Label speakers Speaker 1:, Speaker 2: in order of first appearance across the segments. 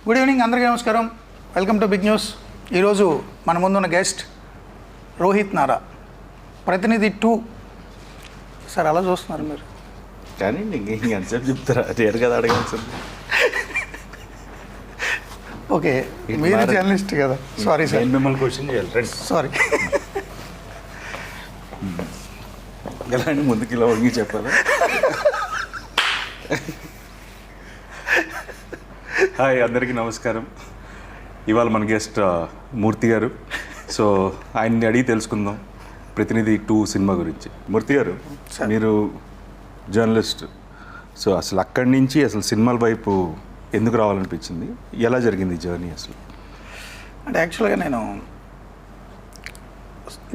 Speaker 1: Good evening, అందరికీ నమస్కారం. Welcome to Big News. ఈరోజు మన ముందున్న గెస్ట్ రోహిత్ నారా, ప్రతినిధి 2. సార్ అలా చూస్తున్నారు మీరు
Speaker 2: కానీ ఎంతసేపు చెప్తారా? రేరు కదా అడగాల్సింది.
Speaker 1: ఓకే, మీరు జర్నలిస్ట్ కదా. సారీ సార్,
Speaker 2: మిమ్మల్ని క్వశ్చన్ చేయాలి. రండి.
Speaker 1: సారీ.
Speaker 2: ఎలా అని ముందుకు ఇలా వంగి చెప్పాలా? హాయ్, అందరికీ నమస్కారం. ఇవాళ మన గెస్ట్ మూర్తి గారు. సో ఆయన్ని అడిగి తెలుసుకుందాం ప్రతినిధి 2 సినిమా గురించి. మూర్తి గారు, మీరు జర్నలిస్ట్. సో అసలు అక్కడి నుంచి అసలు సినిమాల వైపు ఎందుకు రావాలనిపించింది? ఎలా జరిగింది జర్నీ అసలు?
Speaker 1: అంటే యాక్చువల్గా నేను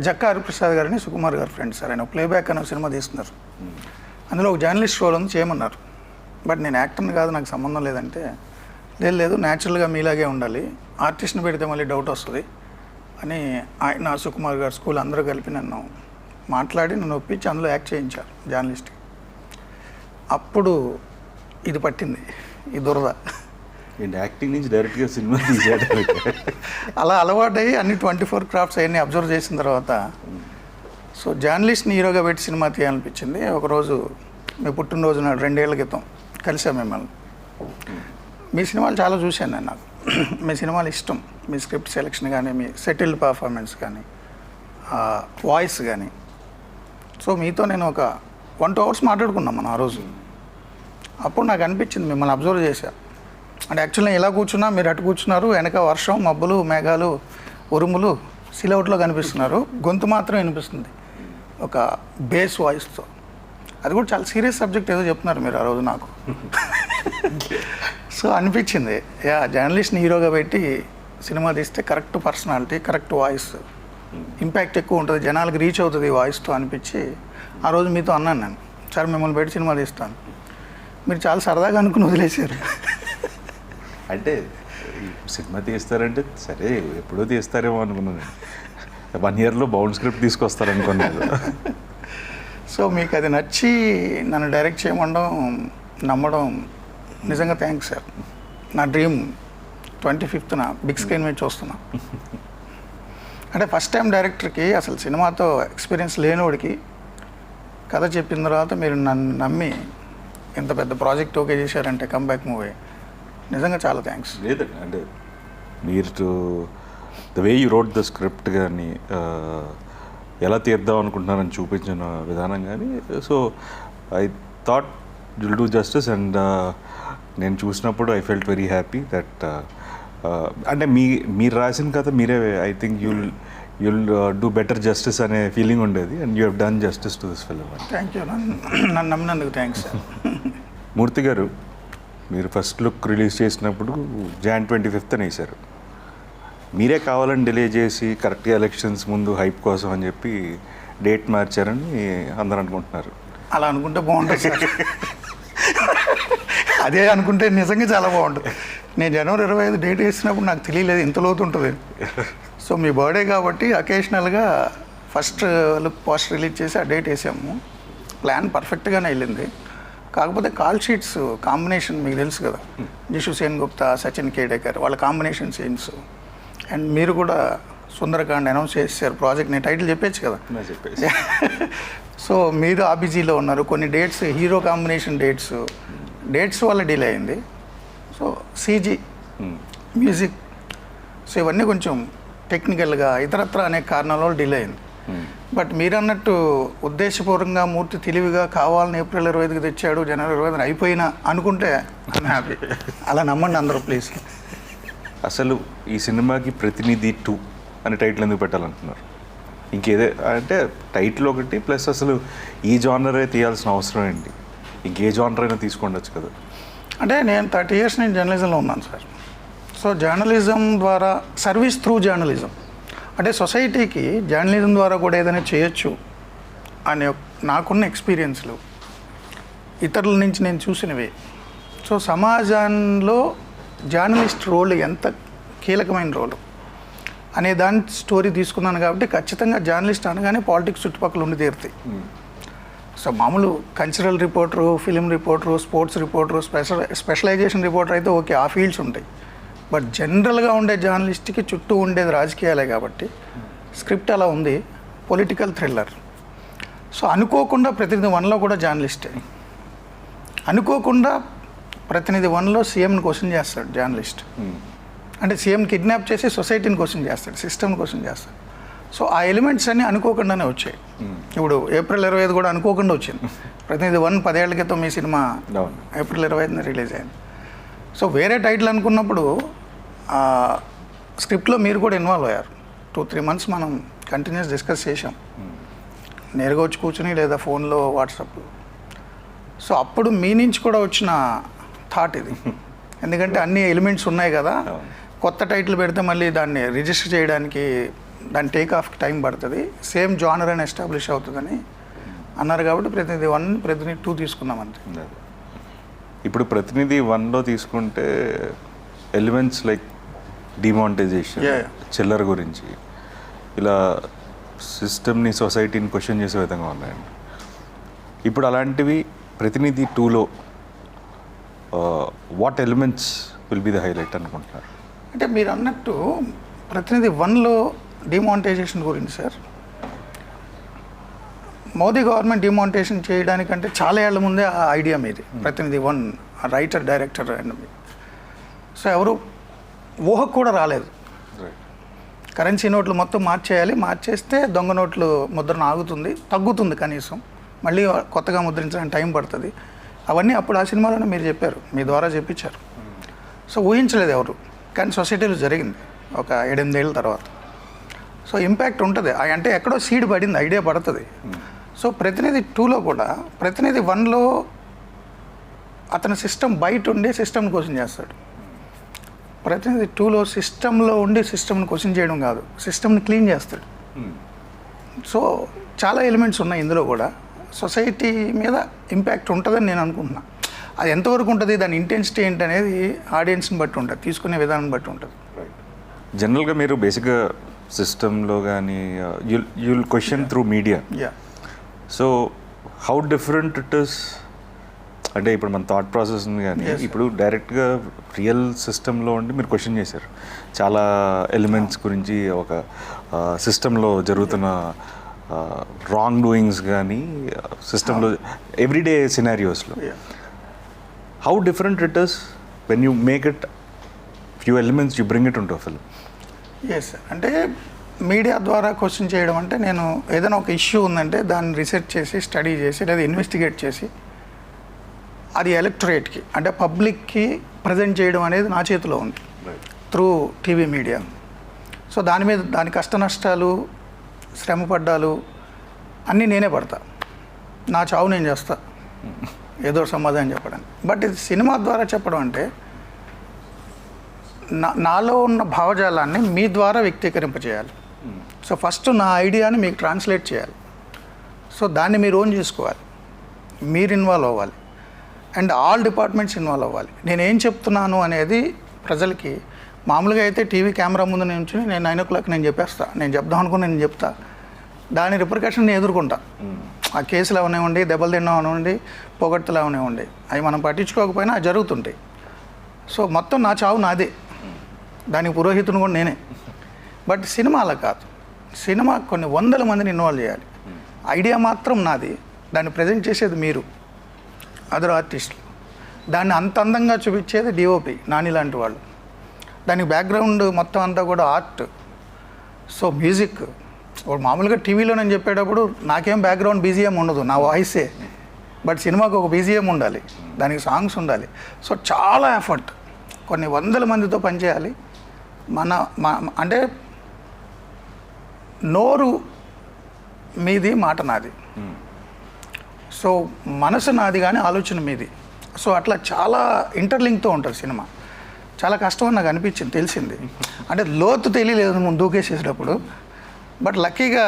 Speaker 1: జక్కా హరిప్రసాద్ గారిని సుకుమార్ గారు ఫ్రెండ్ సార్. ఆయన ప్లేబ్యాక్ అనే సినిమా తీస్తున్నారు. అందులో ఒక జర్నలిస్ట్ రోల్ ఉంది, చేయమన్నారు. బట్ నేను యాక్టర్ని కాదు, నాకు సంబంధం లేదంటే, లేదు న్యాచురల్గా మీలాగే ఉండాలి, ఆర్టిస్ట్ని పెడితే మళ్ళీ డౌట్ వస్తుంది అని ఆయన సుకుమార్ గారు స్కూల్ అందరూ కలిపి నన్ను మాట్లాడి నన్ను ఒప్పించి అందులో యాక్ట్ చేయించారు జర్నలిస్ట్కి. అప్పుడు ఇది పట్టింది, ఈ దురద.
Speaker 2: యాక్టింగ్ నుంచి డైరెక్ట్గా సినిమా తీసేయడానికి
Speaker 1: అలా అలవాటయ్యి అన్ని 24 క్రాఫ్ట్స్ అవన్నీ అబ్జర్వ్ చేసిన తర్వాత సో జర్నలిస్ట్ని హీరోగా పెట్టి సినిమా తీయాలనిపించింది. ఒకరోజు మీ పుట్టినరోజు నాడు 2 ఏళ్ల క్రితం కలిసాం మిమ్మల్ని. మీ సినిమాలు చాలా చూశాను నేను. నాకు మీ సినిమాలు ఇష్టం. మీ స్క్రిప్ట్ సెలెక్షన్ కానీ, మీ సెటిల్డ్ పర్ఫార్మెన్స్ కానీ, వాయిస్ కానీ. సో మీతో నేను ఒక 1-2 అవర్స్ మాట్లాడుకున్నాం మనం ఆ రోజు. అప్పుడు నాకు అనిపించింది, మిమ్మల్ని అబ్జర్వ్ చేశా. అంటే యాక్చువల్లీ ఇలా కూర్చున్నా, మీరు అటు కూర్చున్నారు, వెనక వర్షం, మబ్బులు, మేఘాలు, ఉరుములు సిలౌట్లో కనిపిస్తున్నారు, గొంతు మాత్రం వినిపిస్తుంది ఒక బేస్ వాయిస్తో. అది కూడా చాలా సీరియస్ సబ్జెక్ట్ ఏదో చెప్తున్నారు మీరు ఆ రోజు నాకు. సో అనిపించింది, జర్నలిస్ట్ని హీరోగా పెట్టి సినిమా తీస్తే correct personality, correct voice, impact ఎక్కువ ఉంటుంది, జనాలకు రీచ్ అవుతుంది ఈ వాయిస్తో అనిపించి ఆ రోజు మీతో అన్నాను నేను, సార్ మిమ్మల్ని పెట్టి సినిమా తీస్తాను. మీరు చాలా సరదాగా అనుకుని వదిలేశారు.
Speaker 2: అంటే సినిమా తీస్తారంటే సరే ఎప్పుడో తీస్తారేమో అనుకున్నాను. 1 ఇయర్లో బౌండ్ స్క్రిప్ట్ తీసుకొస్తారనుకున్నాను.
Speaker 1: సో మీకు అది నచ్చి నన్ను డైరెక్ట్ చేయమండం, నమ్మడం నిజంగా థ్యాంక్స్ సార్. నా డ్రీమ్ 25th బిగ్ స్క్రీన్ మీద చూస్తున్నా. అంటే ఫస్ట్ టైం డైరెక్టర్కి, అసలు సినిమాతో ఎక్స్పీరియన్స్ లేనివాడికి కథ చెప్పిన తర్వాత మీరు నన్ను నమ్మి ఇంత పెద్ద ప్రాజెక్ట్ ఓకే చేశారంటే, కంబ్యాక్ మూవీ, నిజంగా చాలా థ్యాంక్స్.
Speaker 2: లేదండి, అంటే మీరు the way you wrote the script కానీ, ఎలా తీద్దాం అనుకుంటున్నారని చూపించిన విధానం కానీ, so I thought will do justice. నేను చూసినప్పుడు I felt very happy that అంటే మీరు రాసిన కథ మీరే, I think you'll do better justice అనే ఫీలింగ్ ఉండేది. And you have done justice to this film.
Speaker 1: Thank you, నన్ను నమ్మినందుకు థ్యాంక్స్ సార్.
Speaker 2: మూర్తి గారు, మీరు ఫస్ట్ లుక్ రిలీజ్ చేసినప్పుడు Jan 25th అని వేశారు. మీరే కావాలని డిలే చేసి కరెక్ట్గా ఎలక్షన్స్ ముందు హైప్ కోసం అని చెప్పి డేట్ మార్చారని అందరూ అనుకుంటున్నారు.
Speaker 1: అలా అనుకుంటే బాగుంటుంది సార్. అదే అనుకుంటే నిజంగా చాలా బాగుంటుంది. నేను January 25 డేట్ వేసినప్పుడు నాకు తెలియలేదు ఇంత లోతు ఉంటుంది. సో మీ బర్త్డే కాబట్టి అకేషనల్గా ఫస్ట్ లుక్ పోస్టర్ రిలీజ్ చేసి ఆ డేట్ వేసాము. ప్లాన్ పర్ఫెక్ట్గానే వెళ్ళింది. కాకపోతే కాల్ షీట్స్ కాంబినేషన్ మీకు తెలుసు కదా, జిషు సేన్గుప్తా, సచిన్ కేడేకర్, వాళ్ళ కాంబినేషన్ సీన్స్. అండ్ మీరు కూడా సుందరకాండ్ అనౌన్స్ చేశారు ప్రాజెక్ట్. నేను టైటిల్ చెప్పేచ్చు కదా. సో మీరు ఆబీజీలో ఉన్నారు. కొన్ని డేట్స్ హీరో కాంబినేషన్ డేట్స్ వల్ల డిలే అయింది. సో సీజీ, మ్యూజిక్, సో ఇవన్నీ కొంచెం టెక్నికల్గా ఇతరత్ర అనే కారణాల వల్ల డిలే అయింది. బట్ మీరు అన్నట్టు ఉద్దేశపూర్వకంగా మూర్తి తెలివిగా కావాలని April 25కి తెచ్చాడు, January 25 అయిపోయినా అనుకుంటే ఐఎమ్ హ్యాపీ. అలా నమ్మండి అందరూ ప్లీజ్.
Speaker 2: అసలు ఈ సినిమాకి ప్రతినిధి 2 అనే టైటిల్ ఎందుకు పెట్టాలనుకున్నారు? ఇంకేదే అంటే టైటిల్ ఒకటి, ప్లస్ అసలు ఈ జానరే తీయాల్సిన అవసరం ఏంటి? ఇంకే జానర్ అయినా తీసుకుండొచ్చు కదా.
Speaker 1: అంటే నేను 30 years నేను జర్నలిజంలో ఉన్నాను సార్. సో జర్నలిజం ద్వారా, సర్వీస్ త్రూ జర్నలిజం, అంటే సొసైటీకి జర్నలిజం ద్వారా కూడా ఏదైనా చేయొచ్చు అనే నాకున్న ఎక్స్పీరియన్స్లు, ఇతరుల నుంచి నేను చూసినవి. సో సమాజంలో జర్నలిస్ట్ రోల్ ఎంత కీలకమైన రోలు అనే దాని స్టోరీ తీసుకున్నాను కాబట్టి ఖచ్చితంగా జర్నలిస్ట్ అనగానే పాలిటిక్స్ చుట్టుపక్కల ఉండి తీరుతాయి. సో మామూలు cultural reporter, film reporter, sports reporter, specialization reporter అయితే ఓకే, ఆ ఫీల్డ్స్ ఉంటాయి. బట్ జనరల్గా ఉండే జర్నలిస్ట్కి చుట్టూ ఉండేది రాజకీయాలే కాబట్టి స్క్రిప్ట్ అలా ఉంది, పొలిటికల్ థ్రిల్లర్. సో అనుకోకుండా ప్రతినిధి 1లో కూడా జర్నలిస్టే, అనుకోకుండా ప్రతినిధి 1లో సీఎంని క్వశ్చన్ చేస్తాడు జర్నలిస్ట్. అంటే సీఎం కిడ్నాప్ చేసి సొసైటీని క్వశ్చన్ చేస్తాడు, సిస్టమ్ని క్వశ్చన్ చేస్తాడు. సో ఆ ఎలిమెంట్స్ అన్నీ అనుకోకుండానే వచ్చాయి. ఇప్పుడు ఏప్రిల్ 25 కూడా అనుకోకుండా వచ్చింది. ప్రతినిధి 1 10 ఏళ్ల క్రితం మీ సినిమా ఏప్రిల్ 25 రిలీజ్ అయింది. సో వేరే టైటిల్ అనుకున్నప్పుడు స్క్రిప్ట్లో మీరు కూడా ఇన్వాల్వ్ అయ్యారు. 2-3 మంత్స్ మనం కంటిన్యూస్ డిస్కస్ చేసాం, నేరుగా వచ్చి కూర్చుని లేదా ఫోన్లో వాట్సాప్లో. సో అప్పుడు మీ నుంచి కూడా వచ్చిన థాట్ ఇది. ఎందుకంటే అన్ని ఎలిమెంట్స్ ఉన్నాయి కదా, కొత్త టైటిల్ పెడితే మళ్ళీ దాన్ని రిజిస్టర్ చేయడానికి దాని టేక్ ఆఫ్కి టైం పడుతుంది, సేమ్ జానర్ అని ఎస్టాబ్లిష్ అవుతుందని అన్నారు. కాబట్టి ప్రతినిధి 1, ప్రతినిధి 2 తీసుకున్నాం అంతే.
Speaker 2: ఇప్పుడు ప్రతినిధి 1లో తీసుకుంటే ఎలిమెంట్స్ లైక్ డిమానిటైజేషన్, చిల్లర గురించి, ఇలా సిస్టమ్ని సొసైటీని క్వశ్చన్ చేసే విధంగా ఉన్నాయండి. ఇప్పుడు అలాంటివి ప్రతినిధి 2లో what elements will be the highlight అనుకుంటున్నారు?
Speaker 1: అంటే మీరు అన్నట్టు ప్రతినిధి 1లో డిమానిటైజేషన్ గురించి సార్, మోదీ గవర్నమెంట్ డిమానిటైజేషన్ చేయడానికంటే చాలా ఏళ్ల ముందే ఆ ఐడియా మీది. ప్రతినిధి 1 రైటర్, డైరెక్టర్ అండ్ సో ఎవరు ఊహకు కూడా రాలేదు. కరెన్సీ నోట్లు మొత్తం మార్చేయాలి, మార్చేస్తే దొంగ నోట్లు ముద్రణ ఆగుతుంది, తగ్గుతుంది, కనీసం మళ్ళీ కొత్తగా ముద్రించడానికి టైం పడుతుంది. అవన్నీ అప్పుడు ఆ సినిమాలోనే మీరు చెప్పారు, మీ ద్వారా చెప్పించారు. సో ఊహించలేదు ఎవరు, కానీ సొసైటీలో జరిగింది ఒక 7-8 ఏళ్ళ తర్వాత. సో ఇంపాక్ట్ ఉంటుంది, అంటే ఎక్కడో సీడ్ పడింది, ఐడియా పడుతుంది. సో ప్రతినిధి 2లో కూడా ప్రతినిధి 1లో అతని సిస్టమ్ బయట ఉండి సిస్టమ్ని క్వశ్చన్ చేస్తాడు. ప్రతినిధి 2లో సిస్టంలో ఉండి సిస్టమ్ని క్వశ్చన్ చేయడం కాదు, సిస్టమ్ని క్లీన్ చేస్తాడు. సో చాలా ఎలిమెంట్స్ ఉన్నాయి ఇందులో కూడా. సొసైటీ మీద ఇంపాక్ట్ ఉంటుందని నేను అనుకుంటున్నాను. అది ఎంతవరకు ఉంటుంది, దాని ఇంటెన్సిటీ ఏంటి అనేది ఆడియన్స్ని బట్టి ఉంటుంది, తీసుకునే విధానం బట్టి ఉంటుంది.
Speaker 2: జనరల్గా మీరు బేసిక్గా సిస్టంలో కానీ you'll question through media. So how different it is, అంటే ఇప్పుడు మన థాట్ ప్రాసెస్ ఉంది కానీ ఇప్పుడు డైరెక్ట్గా రియల్ సిస్టంలో ఉండి మీరు క్వశ్చన్ చేశారు చాలా ఎలిమెంట్స్ గురించి, ఒక సిస్టంలో జరుగుతున్న రాంగ్ డూయింగ్స్ కానీ సిస్టంలో ఎవ్రీడే సినారియోస్లో. How different it is when you make it few elements you bring it into a film?
Speaker 1: Yes, అంటే మీడియా ద్వారా క్వశ్చన్ చేయడం అంటే నేను ఏదైనా ఒక ఇష్యూ ఉందంటే దాన్ని రీసెర్చ్ చేసి, స్టడీ చేసి, లేదా ఇన్వెస్టిగేట్ చేసి అది ఎలక్టరేట్కి అంటే పబ్లిక్కి ప్రజెంట్ చేయడం అనేది నా చేతిలో ఉంది త్రూ టీవీ మీడియా. సో దాని మీద దాని కష్ట నష్టాలు, శ్రమపడ్డాలు అన్నీ నేనే పడతా, నా చావు నేను చేస్తా ఏదో సమాధానం చెప్పడానికి. బట్ ఇది సినిమా ద్వారా చెప్పడం అంటే నాలో ఉన్న భావజాలాన్ని మీ ద్వారా వ్యక్తీకరింపజేయాలి. సో ఫస్ట్ నా ఐడియాని మీకు ట్రాన్స్లేట్ చేయాలి. సో దాన్ని మీరు ఓన్ చేసుకోవాలి, మీరు ఇన్వాల్వ్ అవ్వాలి, అండ్ ఆల్ డిపార్ట్మెంట్స్ ఇన్వాల్వ్ అవ్వాలి. నేనేం చెప్తున్నాను అనేది ప్రజలకి, మామూలుగా అయితే టీవీ కెమెరా ముందు నుంచి నేను 9 o'clock నేను చెప్పేస్తా, నేను చెప్దాం అనుకుని నేను చెప్తా, దాని రిపర్కషన్ నేను ఎదుర్కొంటా. ఆ కేసులు అవనివ్వండి, దెబ్బలు తిన్నాం అవనివ్వండి, పొగడ్తలు అవనివ్వండి, అవి మనం పట్టించుకోకపోయినా అవి జరుగుతుంటాయి. సో మొత్తం నా చావు నాదే, దానికి పురోహితుని కూడా నేనే. బట్ సినిమా అలా కాదు, సినిమా కొన్ని 100 మందిని ఇన్వాల్వ్ చేయాలి, ఐడియా మాత్రం నాది, దాన్ని ప్రజెంట్ చేసేది మీరు అదర్ ఆర్టిస్టులు, దాన్ని అంత అందంగా చూపించేది డిఓపి నాని లాంటి వాళ్ళు, దానికి బ్యాక్గ్రౌండ్ మొత్తం అంతా కూడా ఆర్ట్. సో మ్యూజిక్ ఇప్పుడు మామూలుగా టీవీలో నేను చెప్పేటప్పుడు నాకేం బ్యాక్గ్రౌండ్ బీజిఎం ఉండదు, నా వాయిసే. బట్ సినిమాకి ఒక బీజిఎం ఉండాలి, దానికి సాంగ్స్ ఉండాలి. సో చాలా ఎఫర్ట్, కొన్ని 100 మందితో పనిచేయాలి. అంటే నోరు మీది, మాట నాది. సో మనసు నాది కానీ ఆలోచన మీది. సో అట్లా చాలా ఇంటర్లింక్తో ఉంటుంది సినిమా. చాలా కష్టం అని నాకు అనిపించింది, తెలిసింది. అంటే లోతు తెలియలేదు ముందు దూకేసేటప్పుడు. బట్ లక్కీగా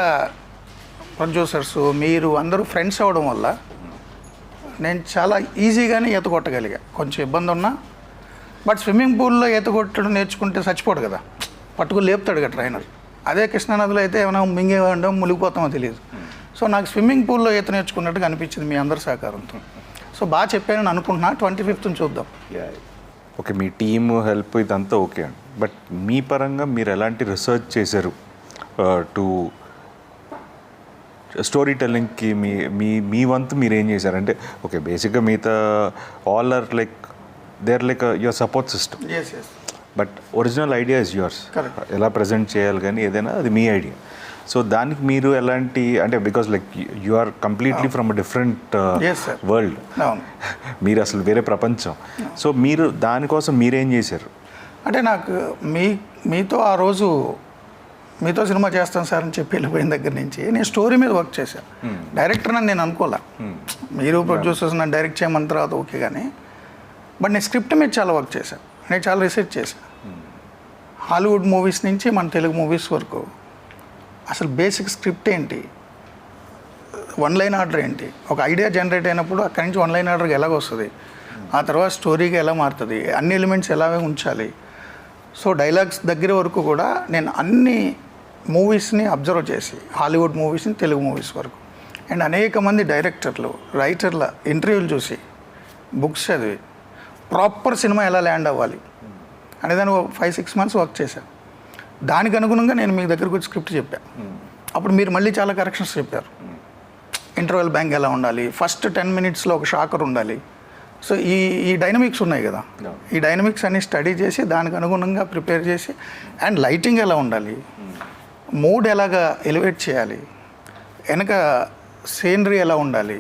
Speaker 1: ప్రొడ్యూసర్స్ మీరు అందరూ ఫ్రెండ్స్ అవ్వడం వల్ల నేను చాలా ఈజీగానే ఈత కొట్టగలిగా. కొంచెం ఇబ్బంది ఉన్నా, బట్ స్విమ్మింగ్ పూల్లో ఈత కొట్టడం నేర్చుకుంటే చచ్చిపోడు కదా, పట్టుకుని లేపుతాడు కదా ట్రైనర్. అదే కృష్ణానదిలో అయితే ఏమైనా మింగేవాడో మునిగిపోతామో తెలియదు. సో నాకు స్విమ్మింగ్ పూల్లో ఈత నేర్చుకున్నట్టుగా అనిపించింది మీ అందరి సహకారంతో. సో బాగా చెప్పానని అనుకుంటున్నా. 25th చూద్దాం.
Speaker 2: ఓకే మీ టీమ్ హెల్ప్ ఇదంతా ఓకే అండి, బట్ మీ పరంగా మీరు ఎలాంటి రిసర్చ్ చేశారు టు స్టోరీ టెల్లింగ్కి మీ మీ మీ వంతు మీరు ఏం చేశారంటే ఓకే బేసిక్గా మిగతా all are like they are like your support system,
Speaker 1: yes yes
Speaker 2: but original idea is yours.
Speaker 1: Correct.
Speaker 2: ఎలా ప్రజెంట్ చేయాలి కానీ ఏదైనా అది మీ ఐడియా. సో దానికి మీరు ఎలాంటి అంటే because like you are completely from a different
Speaker 1: Yes, sir.
Speaker 2: World,
Speaker 1: అవును.
Speaker 2: మీరు అసలు వేరే ప్రపంచం. సో మీరు దానికోసం మీరేం చేశారు?
Speaker 1: అంటే నాకు మీతో ఆ రోజు మీతో సినిమా చేస్తాను సార్ అని చెప్పి వెళ్ళిపోయిన దగ్గర నుంచి నేను స్టోరీ మీద వర్క్ చేశాను. డైరెక్టర్ అని నేను అనుకోలే, మీరు ప్రొడ్యూసర్స్ నన్ను డైరెక్ట్ చేయమన్న తర్వాత ఓకే, కానీ బట్ నేను స్క్రిప్ట్ మీద చాలా వర్క్ చేశాను, నేను చాలా రీసెర్చ్ చేశాను. హాలీవుడ్ మూవీస్ నుంచి మన తెలుగు మూవీస్ వరకు అసలు బేసిక్ స్క్రిప్ట్ ఏంటి, వన్ లైన్ ఆర్డర్ ఏంటి, ఒక ఐడియా జనరేట్ అయినప్పుడు అక్కడి నుంచి వన్ లైన్ ఆర్డర్కి ఎలాగ వస్తుంది, ఆ తర్వాత స్టోరీగా ఎలా మారుతుంది, అన్ని ఎలిమెంట్స్ ఎలాగే ఉంచాలి. సో డైలాగ్స్ దగ్గర వరకు కూడా నేను అన్ని మూవీస్ని అబ్జర్వ్ చేసి హాలీవుడ్ మూవీస్ని తెలుగు మూవీస్ వరకు అండ్ అనేక మంది డైరెక్టర్లు రైటర్ల ఇంటర్వ్యూలు చూసి బుక్స్ చదివి ప్రాపర్ సినిమా ఎలా ల్యాండ్ అవ్వాలి అనేదాన్ని 5-6 months వర్క్ చేశాను. దానికి అనుగుణంగా నేను మీ దగ్గరకు వచ్చి స్క్రిప్ట్ చెప్పాను. అప్పుడు మీరు మళ్ళీ చాలా కరెక్షన్స్ చెప్పారు. ఇంటర్వెల్ బ్యాంక్ ఎలా ఉండాలి, ఫస్ట్ 10 minutesలో ఒక షాకర్ ఉండాలి. సో ఈ డైనమిక్స్ ఉన్నాయి కదా, ఈ డైనమిక్స్ అన్ని స్టడీ చేసి దానికి అనుగుణంగా ప్రిపేర్ చేసి అండ్ లైటింగ్ ఎలా ఉండాలి, మూడ్ ఎలాగా ఎలివేట్ చేయాలి, వెనక సీనరీ ఎలా ఉండాలి.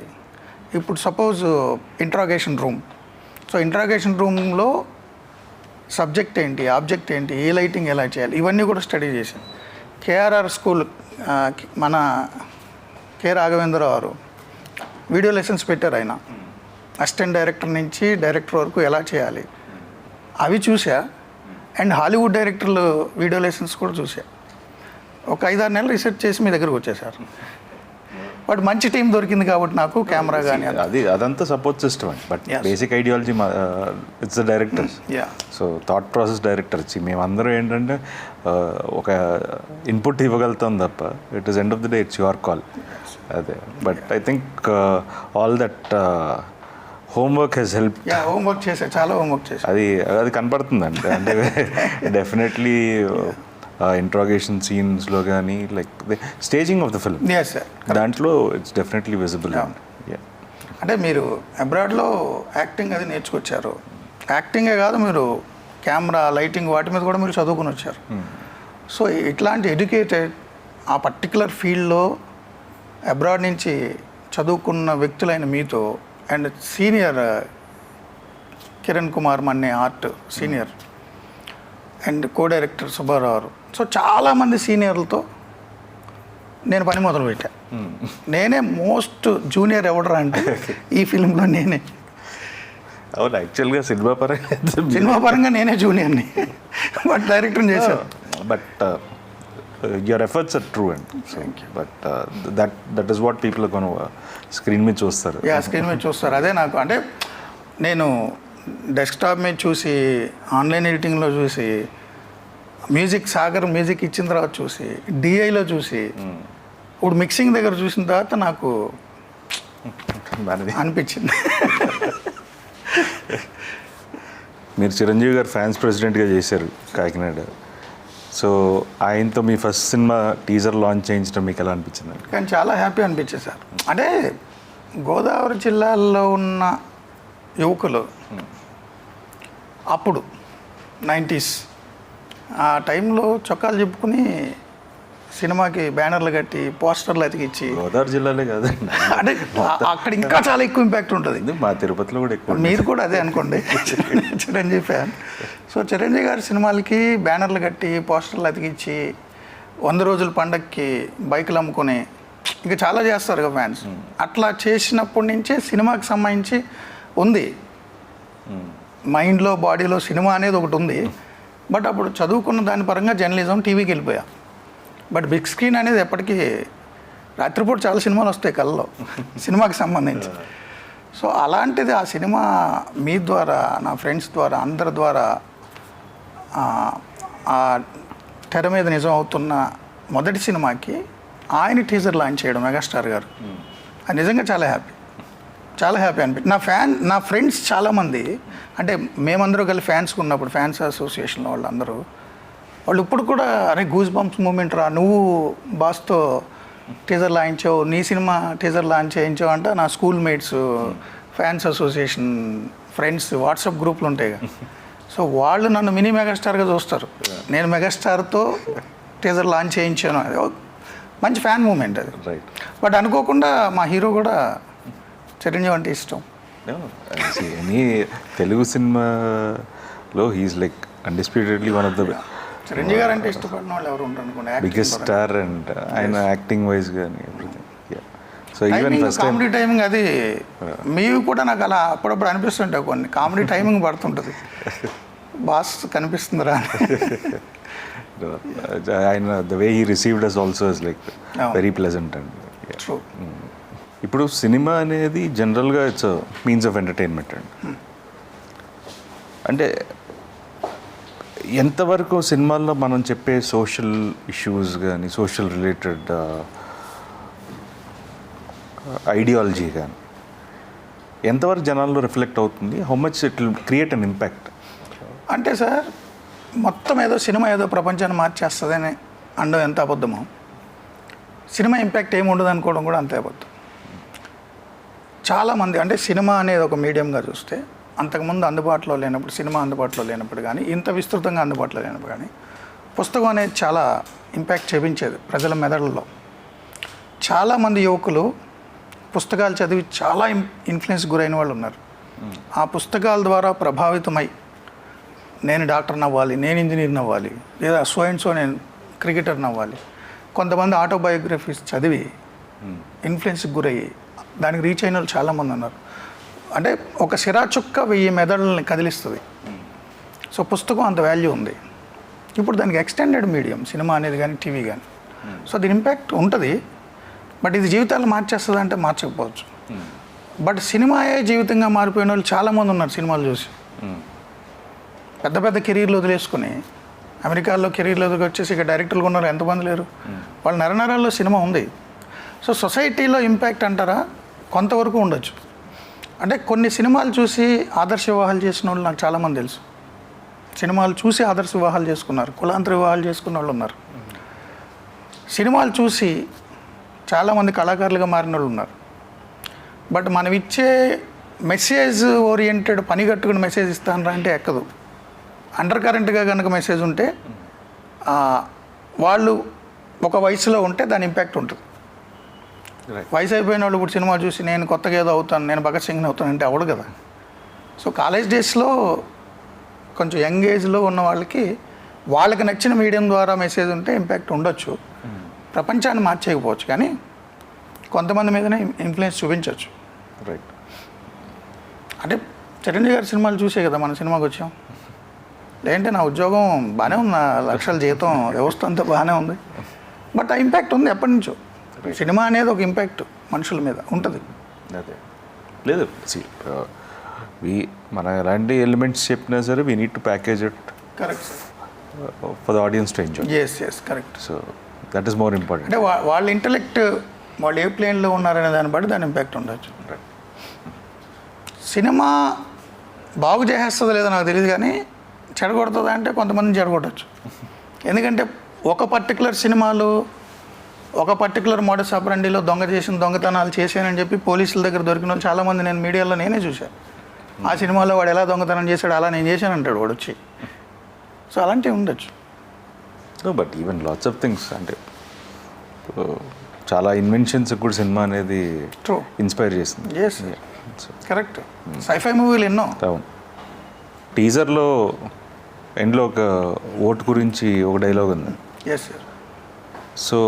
Speaker 1: ఇప్పుడు suppose interrogation room, so interrogation రూమ్లో సబ్జెక్ట్ ఏంటి, ఆబ్జెక్ట్ ఏంటి, ఏ లైటింగ్ ఎలా చేయాలి, ఇవన్నీ కూడా స్టడీ చేశాను. కేఆర్ఆర్ స్కూల్ మన కె రాఘవేంద్రరావు గారు వీడియో లెసన్స్ పెట్టారు. ఆయన అసిస్టెంట్ డైరెక్టర్ నుంచి డైరెక్టర్ వరకు ఎలా చేయాలి అవి చూసా. అండ్ హాలీవుడ్ డైరెక్టర్లు వీడియో లెసన్స్ కూడా చూసా. ఒక 5-6 నెలలు రీసెర్చ్ చేసి మీ దగ్గరకు వచ్చేసారు. బట్ మంచి టీం దొరికింది కాబట్టి నాకు కెమెరా కానీ
Speaker 2: అది అదంతా సపోర్ట్ సిస్టమ్ అండి, but basic ideology it's the directors. So thought process directors మేమందరం ఏంటంటే ఒక ఇన్పుట్ ఇవ్వగలుగుతాం తప్ప it is end of the day it's your call. అదే but I think all that homework he's help.
Speaker 1: Homework చేశా, చాలా homework చేశా.
Speaker 2: అది కనపడుతుందండి. అంటే డెఫినెట్లీ ఇంట్రాగేషన్ సీన్స్లో కానీ like staging of the film దాంట్లో ఇట్స్ డెఫినెట్లీ విజిబుల్.
Speaker 1: అంటే మీరు అబ్రాడ్లో యాక్టింగ్ అది నేర్చుకొచ్చారు. యాక్టింగే కాదు, మీరు కెమెరా లైటింగ్ వాటి మీద కూడా మీరు చదువుకుని వచ్చారు. సో ఇట్లాంటి ఎడ్యుకేటెడ్ ఆ పర్టికులర్ ఫీల్డ్లో అబ్రాడ్ నుంచి చదువుకున్న వ్యక్తులైన మీతో and senior Kiran Kumar Manne art senior and co director Subbarao, so చాలామంది సీనియర్లతో నేను పని మొదలుపెట్టా. నేనే మోస్ట్ జూనియర్ ఎవడరా అంటే ఈ ఫిల్మ్లో నేనే.
Speaker 2: అవును, యాక్చువల్గా సినిమా
Speaker 1: పరంగా నేనే జూనియర్ని, బట్ డైరెక్టర్ చేశాను.
Speaker 2: But your efforts are true and thank you, but that is what people are going to screen మీద చూస్తారు.
Speaker 1: స్క్రీన్ మీద చూస్తారు. అదే నాకు అంటే నేను డెస్క్టాప్ మీద చూసి ఆన్లైన్ ఎడిటింగ్లో చూసి మ్యూజిక్ సాగర్ మ్యూజిక్ ఇచ్చిన తర్వాత చూసి డిఐలో చూసి ఇప్పుడు మిక్సింగ్ దగ్గర చూసిన తర్వాత నాకు అనిపించింది.
Speaker 2: మీరు చిరంజీవి గారు ఫ్యాన్స్ ప్రెసిడెంట్గా చేశారు కాకినాడ. సో ఆయనతో మీ ఫస్ట్ సినిమా టీజర్ లాంచ్ చేయించడం మీకు ఎలా అనిపించింది?
Speaker 1: కానీ చాలా హ్యాపీ అనిపించింది సార్. అంటే గోదావరి జిల్లాలో ఉన్న యువకులు అప్పుడు 90s ఆ టైంలో చొక్కాలు చెప్పుకుని సినిమాకి బ్యానర్లు కట్టి పోస్టర్లు అతికిచ్చి,
Speaker 2: గోదావరి జిల్లాలే కాదండి,
Speaker 1: అంటే అక్కడ ఇంకా చాలా ఎక్కువ ఇంపాక్ట్ ఉంటుంది.
Speaker 2: మా తిరుపతిలో కూడా ఎక్కువ.
Speaker 1: మీరు కూడా అదే అనుకోండి, చిరంజీవి ఫ్యాన్. సో చిరంజీవి గారి సినిమాలకి బ్యానర్లు కట్టి పోస్టర్లు అతికిచ్చి 100 రోజుల పండగకి బైకులు అమ్ముకొని ఇంకా చాలా చేస్తారు కదా ఫ్యాన్స్. అట్లా చేసినప్పటి నుంచే సినిమాకి సంబంధించి ఉంది మైండ్లో బాడీలో సినిమా అనేది ఒకటి ఉంది. బట్ అప్పుడు చదువుకున్న దాని పరంగా జర్నలిజం టీవీకి వెళ్ళిపోయా. బట్ బిగ్ స్క్రీన్ అనేది ఎప్పటికీ రాత్రిపూట చాలా సినిమాలు వస్తాయి కళ్ళలో సినిమాకి సంబంధించి. సో అలాంటిది ఆ సినిమా మీ ద్వారా, నా ఫ్రెండ్స్ ద్వారా, అందరి ద్వారా ఆ తెర మీద నిజం అవుతున్న మొదటి సినిమాకి ఆయన టీజర్ లాంచ్ చేయడం మెగాస్టార్ గారు, అది నిజంగా చాలా హ్యాపీ. చాలా హ్యాపీ అనిపించింది. నా ఫ్రెండ్స్ చాలామంది, అంటే మేమందరూ కలిసి ఫ్యాన్స్గా ఉన్నప్పుడు ఫ్యాన్స్ అసోసియేషన్లో వాళ్ళు ఇప్పుడు కూడా అరే గూస్ బంప్స్ మూమెంట్ రా, నువ్వు బాస్తో టీజర్ లాంచావు, నీ సినిమా టీజర్ లాంచ్ చేయించావు అంట. నా school mates fans association friends WhatsApp గ్రూప్లు ఉంటాయి కదా, సో వాళ్ళు నన్ను మినీ మెగాస్టార్గా చూస్తారు. నేను మెగాస్టార్తో టీజర్ లాంచ్ చేయించాను, అది మంచి ఫ్యాన్ మూమెంట్ అది.
Speaker 2: రైట్.
Speaker 1: బట్ అనుకోకుండా మా హీరో కూడా చిరంజీవి అంటే ఇష్టం.
Speaker 2: ఎనీ తెలుగు సినిమాలో he is like undisputedly one of the
Speaker 1: Chiranjeevi garu అంటే ఇష్టపడిన వాళ్ళు ఎవరు ఉంటారు అనుకోండి,
Speaker 2: బిగ్గెస్ట్ స్టార్. అండ్ ఆయన యాక్టింగ్ వైజ్ కానీ everything. So even first time
Speaker 1: comedy timing అది మీవి కూడా నాకు అలా అప్పుడప్పుడు అనిపిస్తుంటాయి, కొన్ని కామెడీ టైమింగ్ పడుతుంటుంది, బాస్ కనిపిస్తుందిరా.
Speaker 2: ఆయన the way he received us also is like very pleasant. And
Speaker 1: true.
Speaker 2: ఇప్పుడు సినిమా అనేది జనరల్గా ఇట్స్ మీన్స్ ఆఫ్ ఎంటర్టైన్మెంట్ అండి. అంటే ఎంతవరకు సినిమాల్లో మనం చెప్పే సోషల్ ఇష్యూస్ కానీ సోషల్ రిలేటెడ్ ఐడియాలజీ కానీ ఎంతవరకు జనాల్లో రిఫ్లెక్ట్ అవుతుంది, how much it will create an impact?
Speaker 1: అంటే సార్ మొత్తం ఏదో సినిమా ఏదో ప్రపంచాన్ని మార్చేస్తుందని అనడం ఎంత అబద్ధమో, సినిమా ఇంపాక్ట్ ఏమి ఉండదు అనుకోవడం కూడా అంతే అబద్ధం. చాలామంది అంటే సినిమా అనేది ఒక మీడియంగా చూస్తే అంతకుముందు అందుబాటులో లేనప్పుడు, సినిమా అందుబాటులో లేనప్పుడు కానీ, ఇంత విస్తృతంగా అందుబాటులో లేనప్పుడు కానీ పుస్తకం అనేది చాలా ఇంపాక్ట్ చూపించేది ప్రజల మెదడుల్లో. చాలామంది యువకులు పుస్తకాలు చదివి చాలా ఇన్ఫ్లుయెన్స్ గురైన వాళ్ళు ఉన్నారు. ఆ పుస్తకాల ద్వారా ప్రభావితమై నేను డాక్టర్ని అవ్వాలి, నేను ఇంజనీర్ని అవ్వాలి, లేదా సో అండ్ సో నేను క్రికెటర్ని అవ్వాలి. కొంతమంది ఆటోబయోగ్రఫీస్ చదివి ఇన్ఫ్లుయెన్స్కి గురయ్యి దానికి రీచ్ అయిన వాళ్ళు చాలామంది ఉన్నారు. అంటే ఒక సిరా చుక్క 1000 మెదడుల్ని కదిలిస్తుంది. సో పుస్తకం అంత వాల్యూ ఉంది. ఇప్పుడు దానికి ఎక్స్టెండెడ్ మీడియం సినిమా అనేది కానీ టీవీ కానీ, సో దీని ఇంపాక్ట్ ఉంటుంది. బట్ ఇది జీవితాలు మార్చేస్తుంది అంటే మార్చకపోవచ్చు. బట్ సినిమాయే జీవితంగా మారిపోయిన వాళ్ళు చాలామంది ఉన్నారు. సినిమాలు చూసి పెద్ద పెద్ద కెరీర్లు వదిలేసుకుని అమెరికాలో కెరీర్లు వచ్చేసి ఇక డైరెక్టర్లు ఉన్నారు, ఎంతమంది లేరు. వాళ్ళ నరనరాల్లో సినిమా ఉంది. సో సొసైటీలో ఇంపాక్ట్ అంటారా, కొంతవరకు ఉండొచ్చు. అంటే కొన్ని సినిమాలు చూసి ఆదర్శ వివాహాలు చేసిన వాళ్ళు నాకు చాలామంది తెలుసు. సినిమాలు చూసి ఆదర్శ వివాహాలు చేసుకున్నారు, కులాంతర వివాహాలు చేసుకున్న వాళ్ళు ఉన్నారు. సినిమాలు చూసి చాలామంది కళాకారులుగా మారిన వాళ్ళు ఉన్నారు. బట్ మనం ఇచ్చే మెసేజ్ ఓరియంటెడ్ పని కట్టుకుని మెసేజ్ ఇస్తానరా అంటే ఎక్కదు. అండర్ కరెంట్గా కనుక మెసేజ్ ఉంటే వాళ్ళు ఒక వయసులో ఉంటే దాని ఇంపాక్ట్ ఉంటుంది. వయసు అయిపోయిన వాళ్ళు ఇప్పుడు సినిమా చూసి నేను కొత్తగా ఏదో అవుతాను, నేను భగత్ సింగ్ని అవుతాను అంటే అవడు కదా. సో కాలేజ్ డేస్లో కొంచెం యంగ్ ఏజ్లో ఉన్న వాళ్ళకి నచ్చిన మీడియం ద్వారా మెసేజ్ ఉంటే ఇంపాక్ట్ ఉండొచ్చు. ప్రపంచాన్ని మార్చేయకపోవచ్చు కానీ కొంతమంది మీదనే ఇన్ఫ్లుయెన్స్ చూపించవచ్చు.
Speaker 2: రైట్.
Speaker 1: అంటే చిరంజీవి గారి సినిమాలు చూసే కదా మన సినిమాకి వచ్చాం. లేదంటే నా ఉద్యోగం బాగానే ఉంది, 1 లక్షల జీతం, వ్యవస్థ అంతా బాగానే ఉంది. బట్ ఆ ఇంపాక్ట్ ఉంది ఎప్పటి నుంచో. సినిమా అనేది ఒక ఇంపాక్ట్ మనుషుల మీద ఉంటుంది.
Speaker 2: అదే లేదు, మన ఎలాంటి ఎలిమెంట్స్ చెప్పినా సరే we need to package it
Speaker 1: correct
Speaker 2: for the audience to enjoy.
Speaker 1: Yes correct.
Speaker 2: So that is more important.
Speaker 1: అంటే వాళ్ళ ఇంటలెక్ట్ వాళ్ళు ఏ ప్లేన్లో ఉన్నారనే దాన్ని బట్టి దాని ఇంపాక్ట్ ఉండొచ్చు. సినిమా బాగు చేసేస్తుందో లేదో నాకు తెలియదు కానీ చెడగొడుతుందా అంటే కొంతమందిని చెడగొట్టచ్చు. ఎందుకంటే ఒక పర్టికులర్ సినిమాలు ఒక పర్టికులర్ మోడస్ ఆపరండిలో దొంగతనాలు చేశానని చెప్పి పోలీసుల దగ్గర దొరికిన వాళ్ళు చాలామంది నేను మీడియాలో నేనే చూశాను. ఆ సినిమాలో వాడు ఎలా దొంగతనం చేశాడు అలా నేను చేశాను అంటాడు వాడు వచ్చి. సో అలాంటివి ఉండొచ్చు.
Speaker 2: But even lots of things అంటే చాలా ఇన్వెన్షన్స్ కూడా సినిమా అనేది
Speaker 1: ట్రూ
Speaker 2: ఇన్స్పైర్ చేసింది.
Speaker 1: Yes correct. సైఫై మూవీలు ఎన్నో.
Speaker 2: అవును. టీజర్లో ఎండ్లో ఒక ఓటు గురించి ఒక డైలాగ్ ఉంది.
Speaker 1: Yes sir.
Speaker 2: సో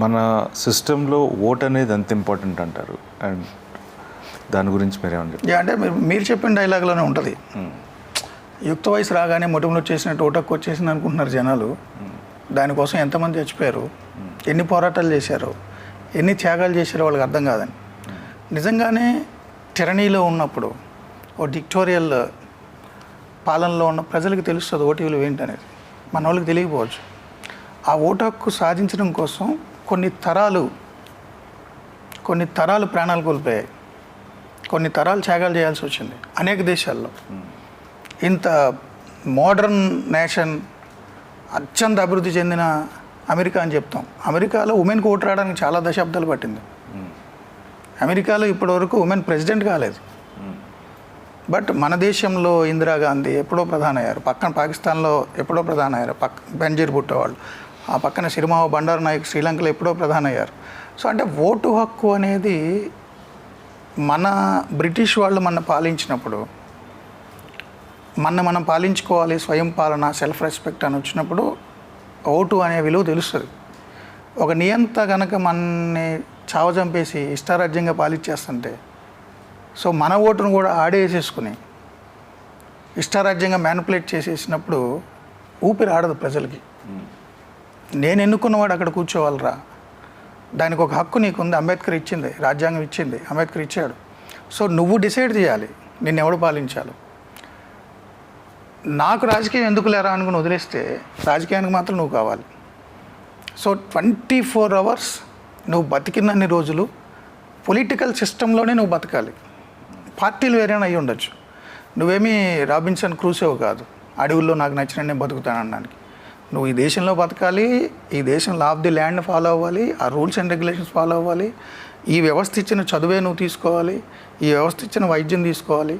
Speaker 2: మన సిస్టంలో ఓట్ అనేది ఎంత ఇంపార్టెంట్ అంటారు, అండ్ దాని గురించి మీరేమని చెప్పారు?
Speaker 1: అంటే మీరు చెప్పిన డైలాగ్లోనే ఉంటుంది. యుక్త వయసు రాగానే మొటిమలు వచ్చేసినట్టు ఓటక్కు వచ్చేసింది అనుకుంటున్నారు జనాలు. దానికోసం ఎంతమంది చచ్చిపోయారు, ఎన్ని పోరాటాలు చేశారు, ఎన్ని త్యాగాలు చేశారో వాళ్ళకి అర్థం కాదని. నిజంగానే టెరనీలో ఉన్నప్పుడు ఓ డిక్టోరియల్ పాలనలో ఉన్న ప్రజలకు తెలుస్తుంది ఓటు విలువ ఏంటనేది. మన వాళ్ళకి తెలియకపోవచ్చు. ఆ ఓటు హక్కు సాధించడం కోసం కొన్ని తరాలు కొన్ని తరాలు ప్రాణాలు కోల్పోయాయి, కొన్ని తరాలు త్యాగాలు చేయాల్సి వచ్చింది అనేక దేశాల్లో. ఇంత మోడర్న్ నేషన్, అత్యంత అభివృద్ధి చెందిన అమెరికా అని చెప్తాం. అమెరికాలో ఉమెన్కి ఓటు రావడానికి చాలా దశాబ్దాలు పట్టింది. అమెరికాలో ఇప్పటివరకు ఉమెన్ ప్రెసిడెంట్ కాలేదు. బట్ మన దేశంలో ఇందిరాగాంధీ ఎప్పుడో ప్రధాని అయ్యారు, పక్కన పాకిస్తాన్లో ఎప్పుడో ప్రధాని అయ్యారు, బెంజీర్ భుట్టో వాళ్ళు, ఆ పక్కన సిరిమావ బండారు నాయక్ శ్రీలంకలో ఎప్పుడో ప్రధాని అయ్యారు. సో అంటే ఓటు హక్కు అనేది మన బ్రిటిష్ వాళ్ళు మన పాలించినప్పుడు, మనం పాలించుకోవాలి, స్వయం పాలన, సెల్ఫ్ రెస్పెక్ట్ అని వచ్చినప్పుడు ఓటు అనే విలువ తెలుస్తుంది. ఒక నియంత కనుక మనని చావజంపేసి ఇష్టారాజ్యంగా పాలించేస్తుంటే, సో మన ఓటును కూడా ఆడేసేసుకుని ఇష్టారాజ్యంగా మ్యానిపులేట్ చేసేసినప్పుడు ఊపిరి ఆడదు ప్రజలకి. నేను ఎన్నుకున్నవాడు అక్కడ కూర్చోవాలరా, దానికి ఒక హక్కు నీకుంది, అంబేద్కర్ ఇచ్చింది, రాజ్యాంగం ఇచ్చింది, అంబేద్కర్ ఇచ్చాడు. సో నువ్వు డిసైడ్ చేయాలి నిన్ను ఎవడు పాలించాలో. నాకు రాజకీయం ఎందుకు లేరా అనుకుని వదిలేస్తే రాజకీయానికి మాత్రం నువ్వు కావాలి. సో 24 hours నువ్వు బతికినన్ని రోజులు పొలిటికల్ సిస్టంలోనే నువ్వు బతకాలి. పార్టీలు వేరేనా అయ్యి ఉండొచ్చు, నువ్వేమీ రాబిన్సన్ క్రూసోవ్ కాదు, అడవుల్లో నాకు నచ్చిన నేను బతుకుతానడానికి. నువ్వు ఈ దేశంలో బతకాలి, ఈ దేశం law of the land follow అవ్వాలి, ఆ రూల్స్ అండ్ రెగ్యులేషన్స్ ఫాలో అవ్వాలి, ఈ వ్యవస్థ ఇచ్చిన చదువే నువ్వు తీసుకోవాలి, ఈ వ్యవస్థ ఇచ్చిన వైద్యం తీసుకోవాలి.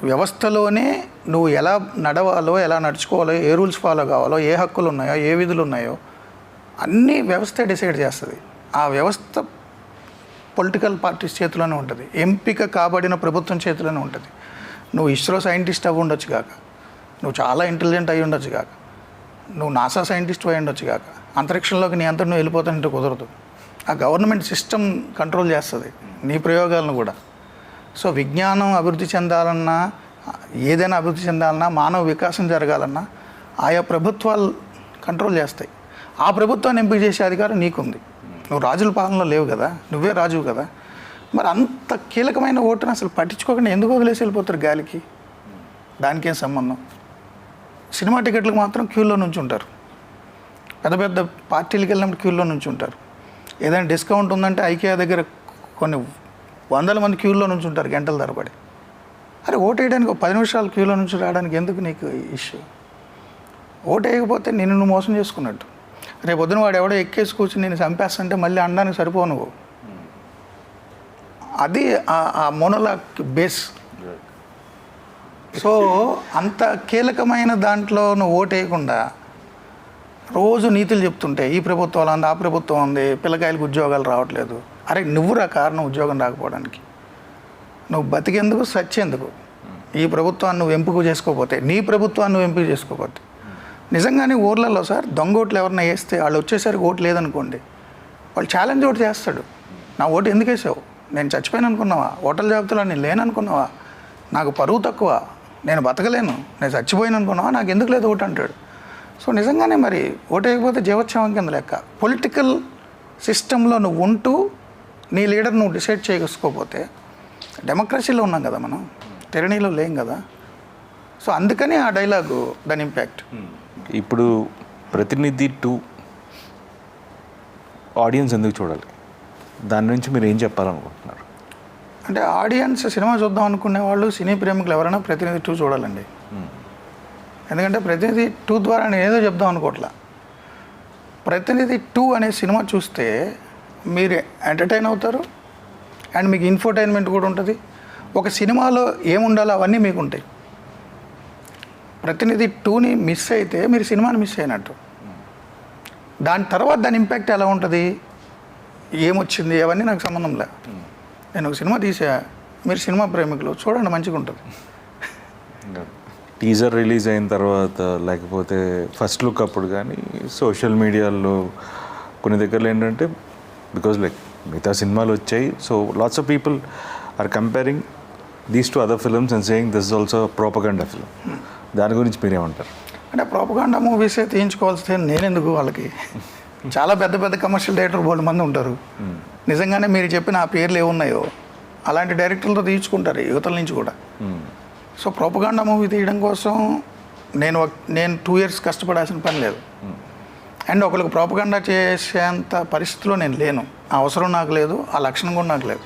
Speaker 1: వ్యవస్థలోనే నువ్వు ఎలా నడవాలో, ఎలా నడుచుకోవాలో, ఏ రూల్స్ ఫాలో కావాలో, ఏ హక్కులు ఉన్నాయో, ఏ విధులు ఉన్నాయో అన్నీ వ్యవస్థ డిసైడ్ చేస్తుంది. ఆ వ్యవస్థ పొలిటికల్ పార్టీస్ చేతిలోనే ఉంటుంది, ఎంపిక కాబడిన ప్రభుత్వం చేతిలోనే ఉంటుంది. నువ్వు ఇస్రో సైంటిస్ట్ అవి ఉండొచ్చు కాక, నువ్వు చాలా ఇంటెలిజెంట్ అయి ఉండొచ్చు కాక, నువ్వు నాసా సైంటిస్ట్ అయి ఉండొచ్చు కాక, అంతరిక్షంలోకి నీ అంతా నువ్వు వెళ్ళిపోతానంటే కుదరదు. ఆ గవర్నమెంట్ సిస్టమ్ కంట్రోల్ చేస్తుంది నీ ప్రయోగాలను కూడా. సో విజ్ఞానం అభివృద్ధి చెందాలన్నా, ఏదైనా అభివృద్ధి చెందాలన్నా, మానవ వికాసం జరగాలన్నా ఆయా ప్రభుత్వాలు కంట్రోల్ చేస్తాయి. ఆ ప్రభుత్వాన్ని ఎంపిక చేసే అధికారం నీకుంది. నువ్వు రాజుల పాలనలో లేవు కదా, నువ్వే రాజువు కదా. మరి అంత కీలకమైన ఓటును అసలు పట్టించుకోకుండా ఎందుకు వదిలేసి వెళ్ళిపోతారు గాలికి? దానికేం సంబంధం? సినిమా టికెట్లకు మాత్రం క్యూలో నుంచి ఉంటారు, పెద్ద పెద్ద పార్టీలకు వెళ్ళినప్పుడు క్యూలో నుంచి ఉంటారు. ఏదైనా డిస్కౌంట్ ఉందంటే ఐకియా దగ్గర కొన్ని 100 మంది క్యూలో నుంచి ఉంటారు గంటల తరబడి. అరే ఓటు వేయడానికి 10 నిమిషాలు క్యూలో నుంచి రావడానికి ఎందుకు నీకు ఇష్యూ? ఓటు వేయకపోతే నిన్ను నువ్వు మోసం చేసుకున్నట్టు. రేపు పొద్దున వాడు ఎవడో ఎక్కేసి కూర్చొని నేను చంపేస్తుంటే మళ్ళీ అనడానికి సరిపోవు నువ్వు. అది ఆ మోనోలాగ్ బేస్. సో అంత కీలకమైన దాంట్లో నువ్వు ఓటు వేయకుండా రోజు నీతులు చెప్తుంటే ఈ ప్రభుత్వం ఉంది, ఆ ప్రభుత్వం ఉంది, పిల్లకాయలకు ఉద్యోగాలు రావట్లేదు. అరే నువ్వురా కారణం ఉద్యోగం రాకపోవడానికి. నువ్వు బతికేందుకు, సచ్చేందుకు. ఈ ప్రభుత్వాన్ని నువ్వు ఎంపిక చేసుకోకపోతే, నీ ప్రభుత్వాన్ని నువ్వు ఎంపిక చేసుకోకపోతే, నిజంగానే ఊర్లలో సార్ దొంగ ఓట్లు ఎవరన్నా వేస్తే వాళ్ళు వచ్చేసరికి ఓటు లేదనుకోండి, వాళ్ళు ఛాలెంజ్ ఓటు చేస్తాడు. నా ఓటు ఎందుకు వేసావు? నేను చచ్చిపోయాను అనుకున్నావా? ఓటర్ల జాబితాలో నేను లేననుకున్నావా? నాకు పరువు తక్కువ, నేను బతకలేను, నేను చచ్చిపోయాను అనుకున్నావా? నాకు ఎందుకు లేదు ఓటు అంటాడు. సో నిజంగానే మరి ఓటు వేయకపోతే జీవోత్సవం కింద లెక్క. పొలిటికల్ సిస్టంలో నువ్వు ఉంటూ నీ లీడర్ నువ్వు డిసైడ్ చేసుకోకపోతే, డెమోక్రసీలో ఉన్నాం కదా మనం, టెరనీలో లేం కదా. సో అందుకని ఆ డైలాగు దాని ఇంపాక్ట్.
Speaker 2: ఇప్పుడు ప్రతినిధి 2 ఆడియన్స్ ఎందుకు చూడాలి? దాని నుంచి మీరు ఏం చెప్పాలనుకుంటున్నారు?
Speaker 1: అంటే ఆడియన్స్ సినిమా చూద్దాం అనుకునే వాళ్ళు, సినీ ప్రేమికులు ఎవరైనా ప్రతినిధి 2 చూడాలండి. ఎందుకంటే ప్రతినిధి 2 ద్వారా నేను ఏదో చెప్దాం అనుకోవట్లా. ప్రతినిధి 2 అనే సినిమా చూస్తే మీరు ఎంటర్టైన్ అవుతారు అండ్ మీకు ఇన్ఫోటైన్మెంట్ కూడా ఉంటుంది. ఒక సినిమాలో ఏముండాలో అవన్నీ మీకు ఉంటాయి. ప్రతినిధి 2ని మిస్ అయితే మీరు సినిమాని మిస్ అయినట్టు. దాని తర్వాత దాని ఇంపాక్ట్ ఎలా ఉంటుంది, ఏమొచ్చింది, అవన్నీ నాకు సంబంధం లే. నేను ఒక సినిమా తీసా, మీరు సినిమా ప్రేమికులు చూడండి, మంచిగా ఉంటుంది.
Speaker 2: టీజర్ రిలీజ్ అయిన తర్వాత, లేకపోతే ఫస్ట్ లుక్ అప్పుడు కానీ సోషల్ మీడియాలో కొన్ని దగ్గరలో ఏంటంటే, బికాజ్ లైక్ మిగతా సినిమాలు వచ్చాయి, so lots of people are comparing these to other films and saying this is also propaganda film. దాని గురించి మీరేమంటారు?
Speaker 1: అంటే ప్రోపగండా మూవీసే తీయించుకోవాల్సి నేనెందుకు? వాళ్ళకి చాలా పెద్ద పెద్ద కమర్షియల్ డైరెక్టర్ బోల్డ్ మంది ఉంటారు. నిజంగానే మీరు చెప్పిన ఆ పేర్లు ఏమున్నాయో అలాంటి డైరెక్టర్లతో తీయించుకుంటారు యువతల నుంచి కూడా. సో ప్రోపగండా మూవీ తీయడం కోసం నేను 2 years కష్టపడాల్సిన పని లేదు. అండ్ ఒకరికి ప్రోపగండా చేసేంత పరిస్థితిలో నేను లేను, ఆ అవసరం నాకు లేదు, ఆ లక్షణం కూడా నాకు లేదు.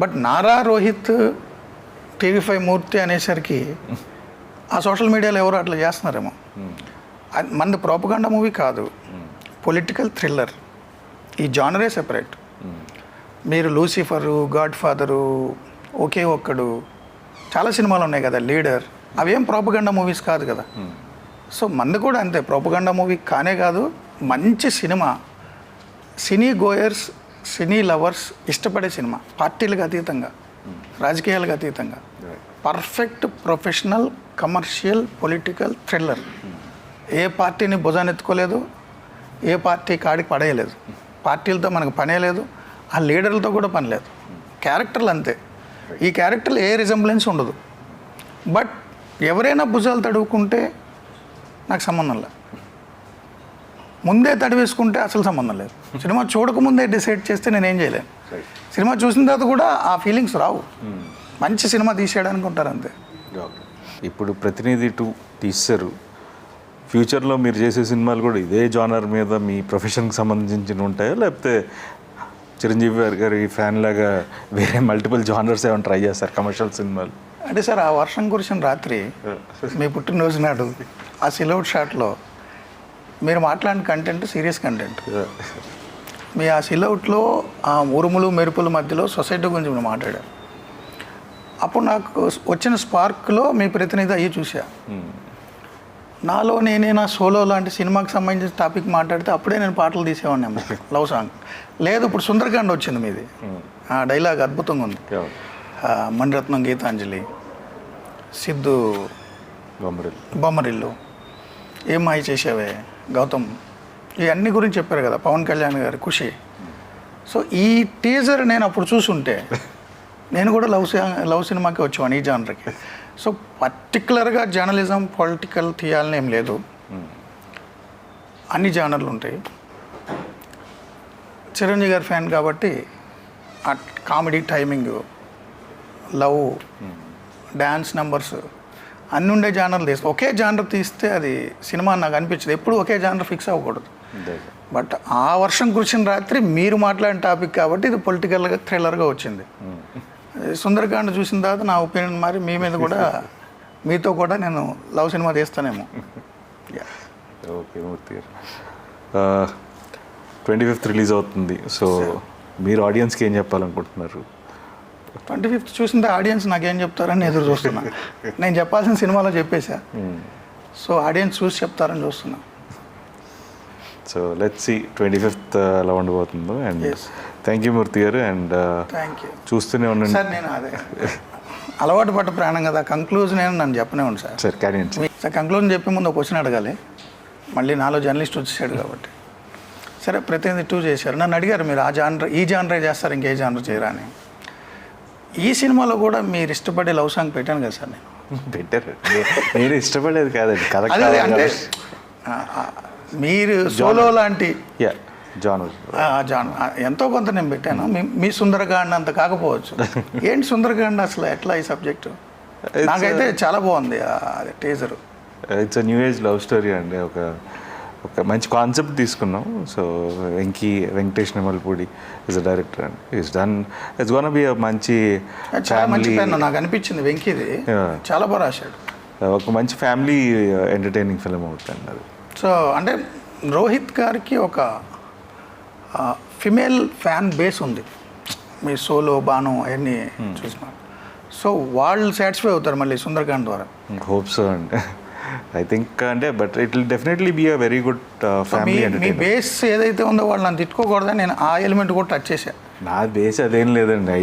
Speaker 1: బట్ నారా రోహిత్ TV5 మూర్తి అనేసరికి ఆ సోషల్ మీడియాలో ఎవరు అట్లా చేస్తున్నారేమో. మనది ప్రోపగండా మూవీ కాదు, పొలిటికల్ థ్రిల్లర్. ఈ జానరే సెపరేట్. మీరు లూసిఫరు, గాడ్ ఫాదరు, ఒకే ఒక్కడు, చాలా సినిమాలు ఉన్నాయి కదా, లీడర్, అవేం ప్రోపగండా మూవీస్ కాదు కదా. సో మంది కూడా అంతే, ప్రోపగండా మూవీ కానే కాదు, మంచి సినిమా, సినీ గోయర్స్, సినీ లవర్స్ ఇష్టపడే సినిమా, పార్టీలకు అతీతంగా, రాజకీయాలకు అతీతంగా, perfect professional commercial political thriller. ఏ పార్టీని భుజానెత్తుకోలేదు, ఏ పార్టీ కాడికి పడేయలేదు, పార్టీలతో మనకు పనే లేదు, ఆ లీడర్లతో కూడా పని లేదు, క్యారెక్టర్లు అంతే. ఈ క్యారెక్టర్లు ఏ రిజంబ్లెన్స్ ఉండదు. బట్ ఎవరైనా భుజాలు తడువుకుంటే నాకు సంబంధం లేదు, ముందే తడివేసుకుంటే అసలు సంబంధం లేదు. సినిమా చూడకముందే డిసైడ్ చేస్తే నేనేం చేయలేను. సినిమా చూసిన తర్వాత కూడా ఆ ఫీలింగ్స్ రావు. మంచి సినిమా తీసేయడానికి ఉంటారు అంతే.
Speaker 2: ఇప్పుడు ప్రతినిధి 2 తీశారు, ఫ్యూచర్లో మీరు చేసే సినిమాలు కూడా ఇదే జానర్ మీద మీ ప్రొఫెషన్కి సంబంధించి ఉంటాయా, లేకపోతే చిరంజీవి గారి ఫ్యాన్ లాగా వేరే మల్టిపుల్ జానర్స్ ఏమైనా ట్రై చేస్తారు కమర్షియల్ సినిమాలు?
Speaker 1: అంటే సార్, ఆ వర్షం కురిసిన రాత్రి మీ పుట్టినరోజు నాడు ఆ సిలౌట్ షాట్లో మీరు మాట్లాడిన కంటెంట్ సీరియస్ కంటెంట్. మీ ఆ సిలౌట్లో ఆ ఉరుములు మెరుపుల మధ్యలో సొసైటీ గురించి మీరు మాట్లాడారు. అప్పుడు నాకు వచ్చిన స్పార్క్లో మీ ప్రతినిధి అయ్యి చూసా. నాలో నేనే నా సోలో లాంటి సినిమాకి సంబంధించిన టాపిక్ మాట్లాడితే అప్పుడే నేను పాటలు తీసేవాడిని, లవ్ సాంగ్. లేదు, ఇప్పుడు సుందరకాండ వచ్చింది మీది, ఆ డైలాగ్ అద్భుతంగా ఉంది. మణిరత్నం గీతాంజలి, సిద్ధు బొమ్మరిల్లు, ఏం మాయ చేసావే, గౌతమ్, ఇవన్నీ గురించి చెప్పారు కదా, పవన్ కళ్యాణ్ గారు ఖుషి. సో ఈ టీజర్ నేను అప్పుడు చూసుంటే నేను కూడా లవ్ సినిమాకి వచ్చేవాడిని, ఈ జానర్కి. సో పర్టికులర్గా జర్నలిజం పొలిటికల్ తీయాలని ఏం లేదు, అన్ని జానర్లు ఉంటాయి. చిరంజీవి గారి ఫ్యాన్ కాబట్టి ఆ comedy timing, love, dance numbers అన్నీ ఉండే జానర్లు తీస్తే, ఒకే జానర్ తీస్తే అది సినిమా నాకు అనిపించదు. ఎప్పుడు ఒకే జానర్ ఫిక్స్ అవ్వకూడదు. బట్ ఆ వర్షం కురిసిన రాత్రి మీరు మాట్లాడిన టాపిక్ కాబట్టి ఇది పొలిటికల్గా థ్రిల్లర్గా వచ్చింది. సుందరకాండ చూసిన తర్వాత నా ఒపీనియన్ మరి మీ మీద కూడా, మీతో కూడా నేను లవ్ సినిమా తీస్తానేమో.
Speaker 2: ఓకే మూర్తి గారు, 25th రిలీజ్ అవుతుంది. సో మీరు ఆడియన్స్కి ఏం చెప్పాలనుకుంటున్నారు?
Speaker 1: 25th చూసిన ఆడియన్స్ నాకేం చెప్తారని ఎదురు చూస్తున్నా. నేను చెప్పాల్సిన సినిమాలో చెప్పేశా, సో ఆడియన్స్ చూసి చెప్తారని చూస్తున్నా.
Speaker 2: సో లెట్స్ సీ 25th ఎలా ఉండబోతుందో. అండ్ థ్యాంక్ యూ మూర్తి గారు. And
Speaker 1: thank you.
Speaker 2: చూస్తూనే ఉండండి
Speaker 1: సార్. నేను అదే అలవాటు పడ్డ ప్రాణం కదా, కంక్లూజన్ ఏమో నన్ను చెప్పనే ఉంది సార్.
Speaker 2: సార్ కానీ
Speaker 1: సార్ కంక్లూజన్ చెప్పే ముందు ఒక క్వశ్చన్ అడగాలి, మళ్ళీ నాలో జర్నలిస్ట్ వచ్చేసాడు కాబట్టి. సరే, ప్రతినిధి 2 చేశారు, నన్ను అడిగారు మీరు ఆ జానర్, ఈ జానరే చేస్తారు, ఇంకే జానర్ చేయరా అని. ఈ సినిమాలో కూడా మీరు ఇష్టపడే లవ్ సాంగ్ పెట్టాను కదా సార్. నేను
Speaker 2: పెట్టారు, నేను ఇష్టపడేది కాదండి, కథ
Speaker 1: అంటే మీరు సోలో లాంటి
Speaker 2: జానర్
Speaker 1: ఎంతో కొంత నేను పెట్టాను. మీ సుందరకాండ అంత కాకపోవచ్చు. ఏంటి సుందరకాండ అసలు, ఎట్లా ఈ సబ్జెక్టు? నాకైతే చాలా బాగుంది అది teaser.
Speaker 2: It's new age love story అండి. ఒక మంచి కాన్సెప్ట్ తీసుకున్నాం. So Venkatesh Nimalpudi is a director and it's done, it's gonna be మంచి
Speaker 1: ఫ్యామిలీ. నాకు అనిపించింది వెంకీది చాలా బాగా రాశాడు.
Speaker 2: ఒక మంచి ఫ్యామిలీ ఎంటర్టైనింగ్ ఫిలిం అవుతుంది అది.
Speaker 1: సో అంటే రోహిత్ గారికి ఒక ఫిమేల్ ఫ్యాన్ బేస్ ఉంది, మీ సోలో బాను అవన్నీ చూసిన. సో వాళ్ళు సాటిస్ఫై అవుతారు మళ్ళీ సుందరకాండ్ ద్వారా.
Speaker 2: హోప్ సో అండి. ఐ థింక్ అంటే but it will definitely be a very good family entertainment.
Speaker 1: మీ బేస్ ఏదైతే ఉందో వాళ్ళు నన్ను తిట్టుకోకూడదని నేను ఆ ఎలిమెంట్ కూడా టచ్ చేశాను.
Speaker 2: నా బేస్ అదేం లేదండి. I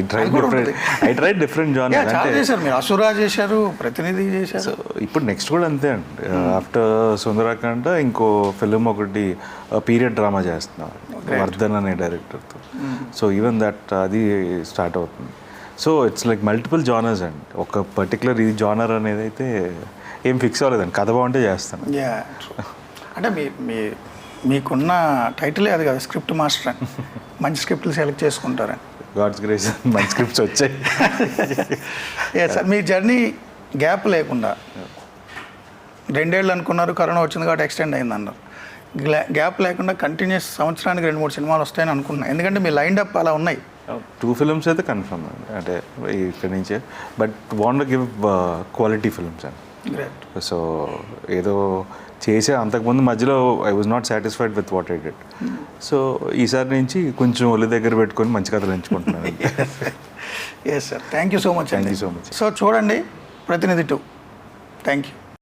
Speaker 2: try different genre.
Speaker 1: చేశారు మీరు, అసురా చేశారు, ప్రతినిధి చేశారు.
Speaker 2: సో ఇప్పుడు నెక్స్ట్ కూడా అంతే అండి. ఆఫ్టర్ సుందరకాండ ఇంకో ఫిలిం ఒకటి పీరియడ్ డ్రామా చేస్తున్నాం వర్ధన్ అనే డైరెక్టర్తో. సో ఈవెన్ దట్ అది స్టార్ట్ అవుతుంది. So it's like multiple genres అండి. ఒక పర్టికులర్ ఈ జానర్ అనేది అయితే ఏం ఫిక్స్ అవ్వలేదండి. కథ బాగుంటే చేస్తాను.
Speaker 1: అంటే మీకున్న టైటిలే అది కదా, స్క్రిప్ట్ మాస్టర్ అని. మంచి స్క్రిప్ట్లు సెలెక్ట్ చేసుకుంటారని.
Speaker 2: గాడ్స్ గ్రేస్ మంచి స్క్రిప్ట్స్ వచ్చాయి.
Speaker 1: సార్ మీ జర్నీ గ్యాప్ లేకుండా 2 ఏళ్ళు అనుకున్నారు, కరోనా వచ్చింది కాబట్టి ఎక్స్టెండ్ అయింది అన్నారు. గ్యాప్ లేకుండా కంటిన్యూస్ సంవత్సరానికి 2-3 సినిమాలు వస్తాయని అనుకున్నాను, ఎందుకంటే మీ లైన్ అప్ అలా ఉన్నాయి.
Speaker 2: 2 ఫిల్మ్స్ అయితే కన్ఫర్మ్ అండి, అంటే ఇక్కడి నుంచే, but want give quality films అండి.
Speaker 1: గ్రేట్.
Speaker 2: సో ఏదో చేసే అంతకుముందు మధ్యలో I was not satisfied with what I did. So ఈసారి నుంచి కొంచెం ఒళ్ళు దగ్గర పెట్టుకొని మంచి కథలు ఎంచుకుంటున్నాను.
Speaker 1: Yes sir, thank you so much.
Speaker 2: Thank you so much.
Speaker 1: So చూడండి ప్రతినిధి 2. Thank you.